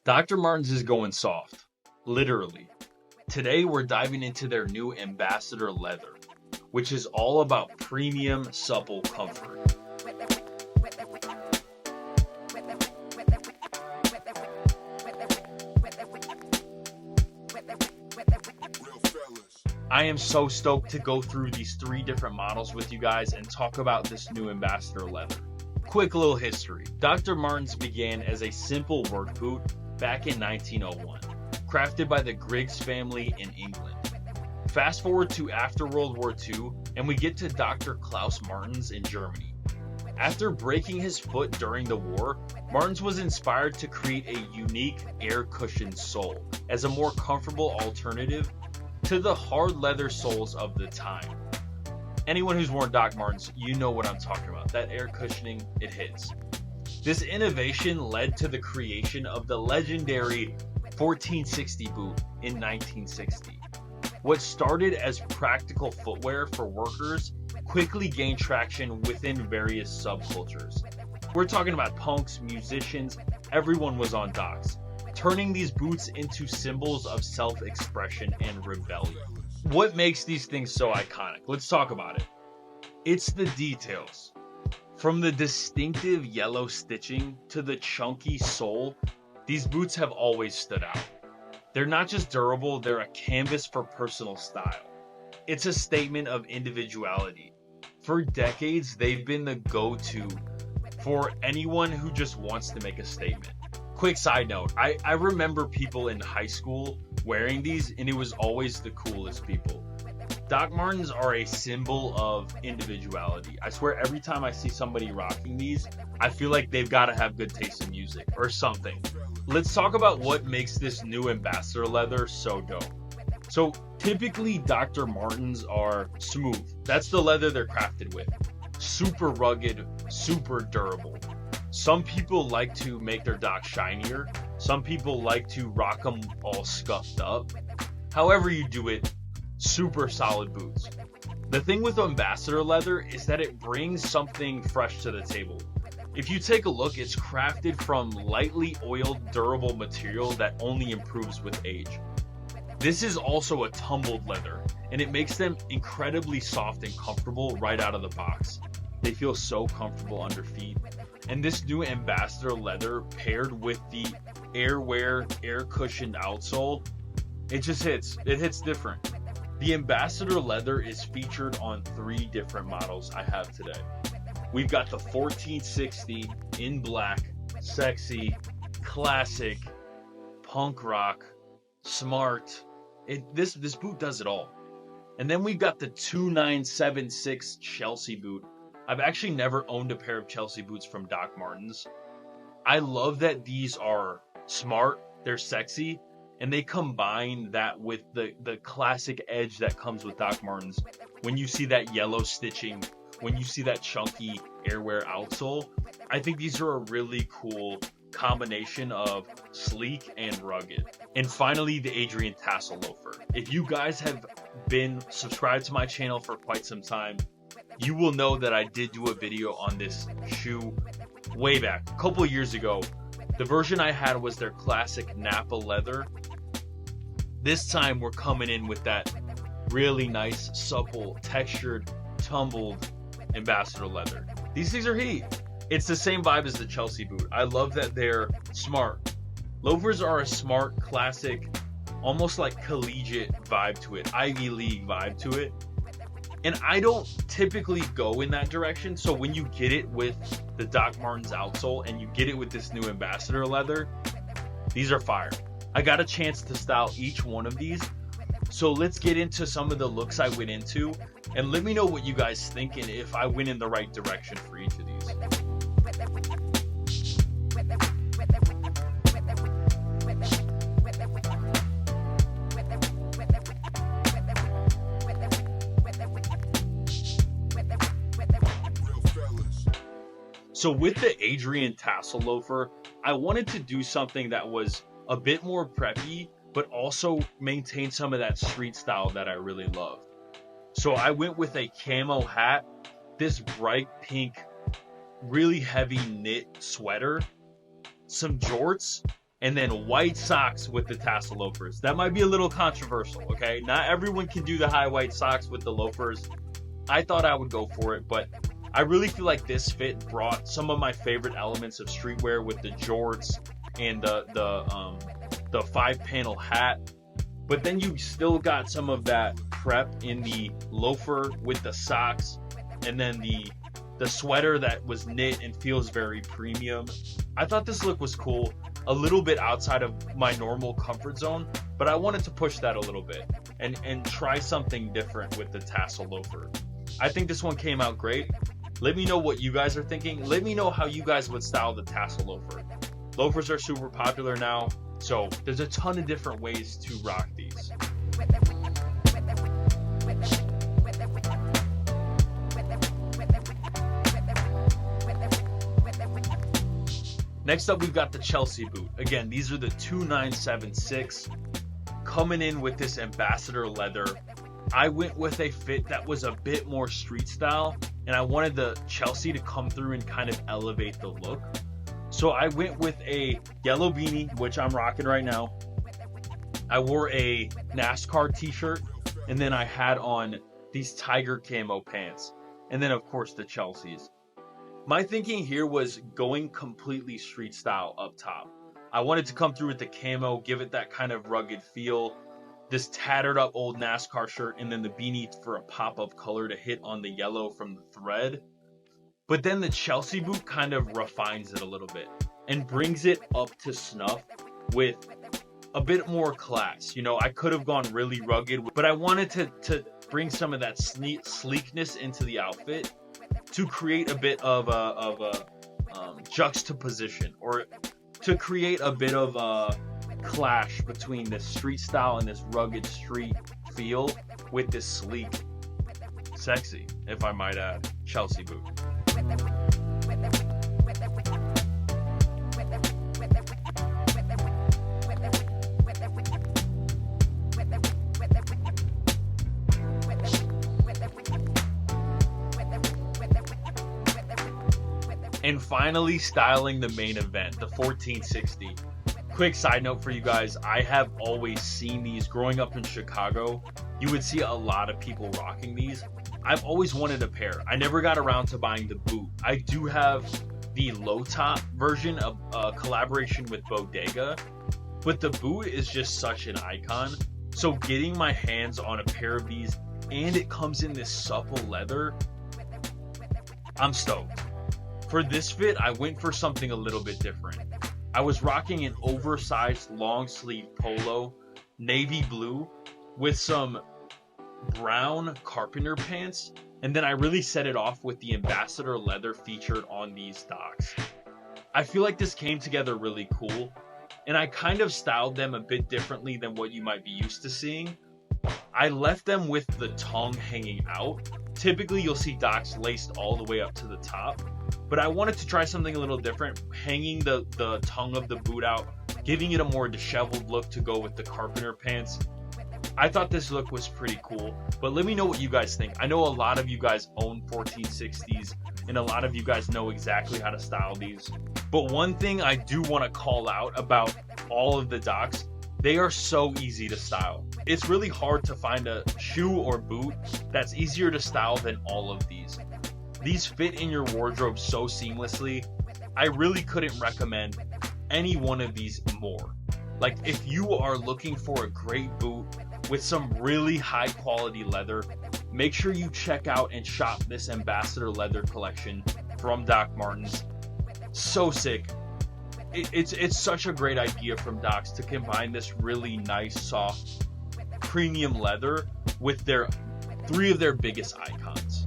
Dr. Martens is going soft, literally. Today we're diving into their new Ambassador leather, which is all about premium, supple comfort. I am so stoked to go through these three different models with you guys and talk about this new Ambassador leather. Quick little history. Dr. Martens began as a simple work boot back in 1901, crafted by the Griggs family in England. Fast forward to after World War II, and we get to Dr. Klaus Martens in Germany. After breaking his foot during the war, Martens was inspired to create a unique air-cushioned sole as a more comfortable alternative to the hard leather soles of the time. Anyone who's worn Doc Martens, you know what I'm talking about. That air cushioning, it hits. This innovation led to the creation of the legendary 1460 boot in 1960. What started as practical footwear for workers quickly gained traction within various subcultures. We're talking about punks, musicians, everyone was on Docs, turning these boots into symbols of self-expression and rebellion. What makes these things so iconic? Let's talk about it. It's the details. From the distinctive yellow stitching to the chunky sole, these boots have always stood out. They're not just durable, they're a canvas for personal style. It's a statement of individuality. For decades, they've been the go-to for anyone who just wants to make a statement. Quick side note, I remember people in high school wearing these, and it was always the coolest people. Doc Martens are a symbol of individuality. I swear every time I see somebody rocking these, I feel like they've got to have good taste in music or something. Let's talk about what makes this new Ambassador leather so dope. So typically Dr. Martens are smooth. That's the leather they're crafted with. Super rugged, super durable. Some people like to make their Docs shinier. Some people like to rock them all scuffed up. However you do it, super solid boots. The thing with Ambassador leather is that it brings something fresh to the table. If you take a look, it's crafted from lightly oiled, durable material that only improves with age. This is also a tumbled leather, and it makes them incredibly soft and comfortable right out of the box. They feel so comfortable under feet. And this new Ambassador leather paired with the airwear, air cushioned outsole, it just hits. It hits different. The Ambassador leather is featured on three different models I have today. We've got the 1460 in black, sexy, classic, punk rock, smart. This boot does it all. And then we've got the 2976 Chelsea boot. I've actually never owned a pair of Chelsea boots from Doc Martens. I love that these are smart, they're sexy, and they combine that with the classic edge that comes with Doc Martens. When you see that yellow stitching, when you see that chunky airwear outsole, I think these are a really cool combination of sleek and rugged. And finally, the Adrian Tassel Loafer. If you guys have been subscribed to my channel for quite some time, you will know that I did do a video on this shoe way back, a couple years ago. The version I had was their classic Napa leather. This time we're coming in with that really nice, supple, textured, tumbled Ambassador leather. These things are heat. It's the same vibe as the Chelsea boot. I love that they're smart. Loafers are a smart, classic, almost like collegiate vibe to it, Ivy League vibe to it. And I don't typically go in that direction. So when you get it with the Doc Martens outsole and you get it with this new Ambassador leather, these are fire. I got a chance to style each one of these. So let's get into some of the looks I went into and let me know what you guys think and if I went in the right direction for each of these. So with the Adrian Tassel Loafer, I wanted to do something that was a bit more preppy, but also maintain some of that street style that I really love. So I went with a camo hat, this bright pink, really heavy knit sweater, some jorts, and then white socks with the tassel loafers. That might be a little controversial, okay? Not everyone can do the high white socks with the loafers. I thought I would go for it, but I really feel like this fit brought some of my favorite elements of streetwear with the jorts and the 5-panel hat. But then you still got some of that prep in the loafer with the socks, and then the sweater that was knit and feels very premium. I thought this look was cool, a little bit outside of my normal comfort zone, but I wanted to push that a little bit and try something different with the tassel loafer. I think this one came out great. Let me know what you guys are thinking. Let me know how you guys would style the tassel loafer. Loafers are super popular now, so there's a ton of different ways to rock these. Next up, we've got the Chelsea boot. Again, these are the 2976, coming in with this ambassador leather. I went with a fit that was a bit more street style, and I wanted the Chelsea to come through and kind of elevate the look. So I went with a yellow beanie, which I'm rocking right now. I wore a NASCAR t-shirt, and then I had on these tiger camo pants, and then of course the Chelseas. My thinking here was going completely street style up top. I wanted to come through with the camo, give it that kind of rugged feel, this tattered up old NASCAR shirt, and then the beanie for a pop of color to hit on the yellow from the thread. But then the Chelsea boot kind of refines it a little bit and brings it up to snuff with a bit more class. You know, I could have gone really rugged, but I wanted to bring some of that sleekness into the outfit to create a bit of a juxtaposition, or to create a bit of a clash between this street style and this rugged street feel with this sleek, sexy, if I might add, Chelsea boot. And finally, styling the main event, the 1460. Quick side note for you guys, I have always seen these growing up in Chicago. You would see a lot of people rocking these. I've always wanted a pair. I never got around to buying the boot. I do have the low top version of collaboration with Bodega, but the boot is just such an icon. So getting my hands on a pair of these, and it comes in this supple leather, I'm stoked. For this fit, I went for something a little bit different. I was rocking an oversized long sleeve polo, navy blue, with some brown carpenter pants, and then I really set it off with the ambassador leather featured on these docks. I feel like this came together really cool, and I kind of styled them a bit differently than what you might be used to seeing. I left them with the tongue hanging out. Typically you'll see docks laced all the way up to the top, but I wanted to try something a little different, hanging the tongue of the boot out, giving it a more disheveled look to go with the carpenter pants. I thought this look was pretty cool, but let me know what you guys think. I know a lot of you guys own 1460s, and a lot of you guys know exactly how to style these. But one thing I do want to call out about all of the docks, they are so easy to style. It's really hard to find a shoe or boot that's easier to style than all of these. These fit in your wardrobe so seamlessly. I really couldn't recommend any one of these more. Like, if you are looking for a great boot with some really high quality leather, make sure you check out and shop this ambassador leather collection from Doc Martens. So sick. It's such a great idea from Docs to combine this really nice, soft, premium leather with three of their biggest icons.